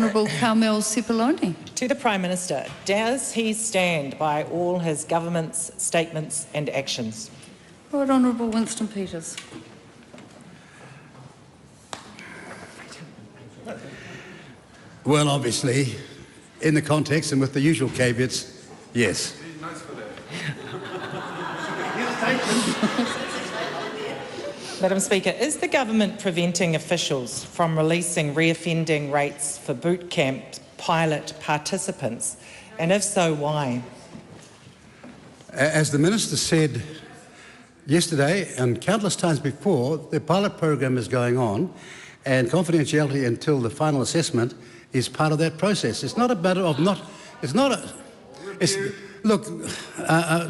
Honourable Carmel Sepuloni. To the Prime Minister, does he stand by all his government's statements and actions? Right Honourable Winston Peters. Well, obviously, in the context and with the usual caveats, yes. Madam Speaker, is the government preventing officials from releasing reoffending rates for boot camp pilot participants? And if so, why? As the Minister said yesterday and countless times before, the pilot program is going on and confidentiality until the final assessment is part of that process. It's not a matter of not... It's not a... It's, look,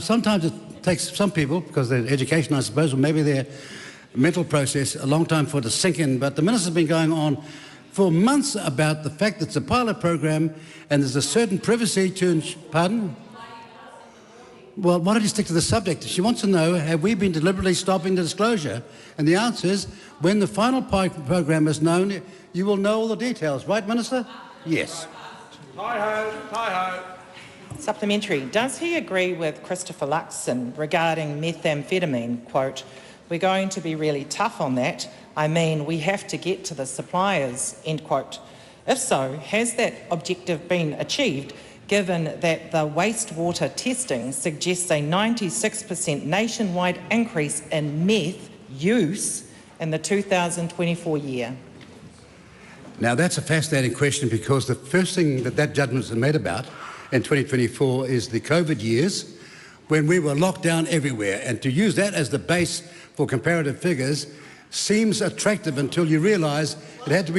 sometimes it takes some people, because their education, I suppose, or maybe their mental process, a long time for it to sink in, but the Minister's been going on for months about the fact that it's a pilot program and there's a certain privacy to... Pardon? Well, why don't you stick to the subject? She wants to know, have we been deliberately stopping the disclosure? And the answer is, when the final program is known, you will know all the details. Right, Minister? Yes. Hi-ho, hi-ho. Supplementary. Does he agree with Christopher Luxon regarding methamphetamine? Quote, "We're going to be really tough on that. I mean, we have to get to the suppliers," end quote. If so, has that objective been achieved, given that the wastewater testing suggests a 96% nationwide increase in meth use in the 2024 year? Now, that's a fascinating question, because the first thing that judgment is made about in 2024 is the COVID years, when we were locked down everywhere. And to use that as the base for comparative figures seems attractive until you realise it had to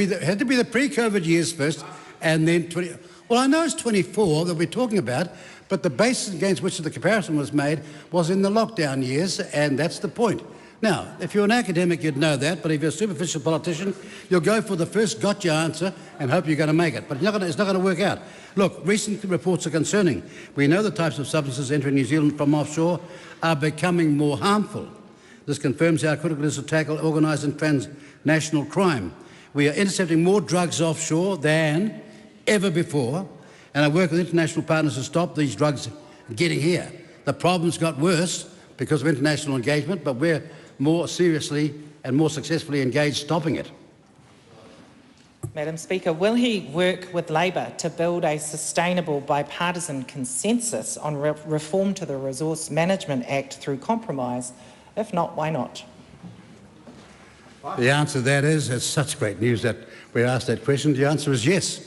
be the pre-COVID years first, and then 20... Well, I know it's 24 that we're talking about, but the basis against which the comparison was made was in the lockdown years, and that's the point. Now, if you're an academic, you'd know that, but if you're a superficial politician, you'll go for the first gotcha answer and hope you're going to make it. But it's not going to work out. Look, recent reports are concerning. We know the types of substances entering New Zealand from offshore are becoming more harmful. This confirms how critical it is to tackle organised and transnational crime. We are intercepting more drugs offshore than ever before, and I work with international partners to stop these drugs getting here. The problem's got worse because of international engagement, but we're more seriously and more successfully engaged stopping it. Madam Speaker, will he work with Labor to build a sustainable bipartisan consensus on reform to the Resource Management Act through compromise? If not, why not? The answer to that is, it's such great news that we asked that question. The answer is yes,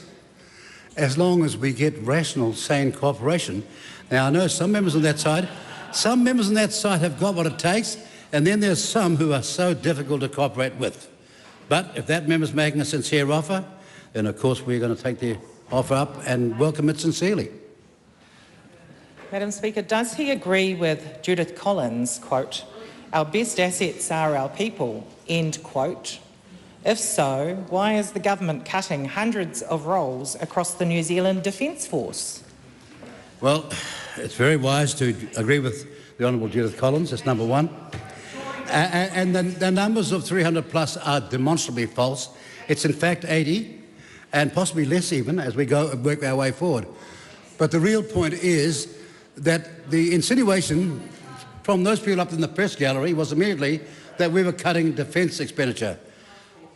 as long as we get rational, sane cooperation. Now, I know some members on that side have got what it takes, and then there's some who are so difficult to cooperate with. But if that member's making a sincere offer, then of course we're going to take the offer up and welcome it sincerely. Madam Speaker, does he agree with Judith Collins, quote, "Our best assets are our people," end quote? If so, why is the government cutting hundreds of roles across the New Zealand Defence Force? Well, it's very wise to agree with the Honourable Judith Collins, that's number one. And the numbers of 300 plus are demonstrably false. It's in fact 80, and possibly less even, as we go and work our way forward. But the real point is that the insinuation from those people up in the press gallery was immediately that we were cutting defence expenditure.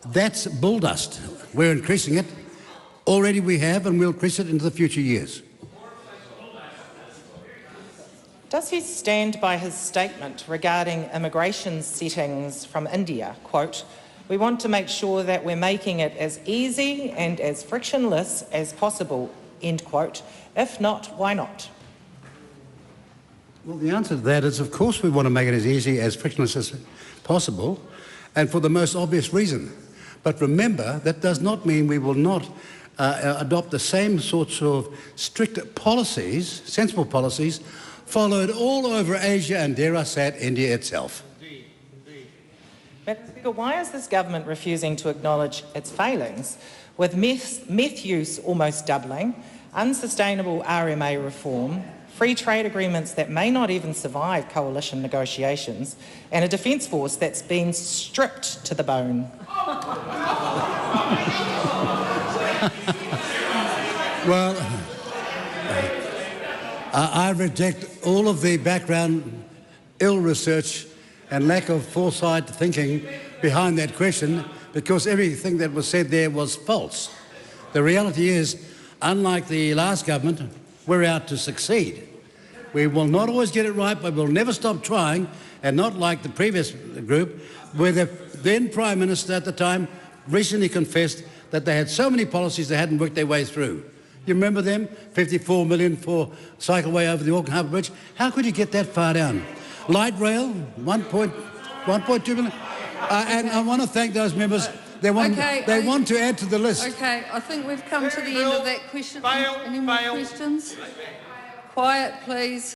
That's bull dust. We're increasing it. Already we have, and we'll increase it into the future years. Does he stand by his statement regarding immigration settings from India? Quote, "We want to make sure that we're making it as easy and as frictionless as possible," end quote. If not, why not? Well, the answer to that is, of course, we want to make it as easy, as frictionless as possible, and for the most obvious reason. But remember, that does not mean we will not adopt the same sorts of strict policies, sensible policies, followed all over Asia and, dare I say it, India itself. Indeed, indeed. Madam Speaker, why is this government refusing to acknowledge its failings? With meth use almost doubling, unsustainable RMA reform, free trade agreements that may not even survive coalition negotiations, and a defence force that's been stripped to the bone. Well, I reject all of the background ill research and lack of foresight thinking behind that question, because everything that was said there was false. The reality is, unlike the last government, we're out to succeed. We will not always get it right, but we'll never stop trying, and not like the previous group, where the then Prime Minister at the time recently confessed that they had so many policies they hadn't worked their way through. You remember them? 54 million for cycleway over the Auckland Harbour Bridge. How could you get that far down? Light rail, 1.2 million. And I want to thank those members. They want to add to the list. Okay, I think we've come to the end of that question. Fail, Any more fail. questions? Quiet, please.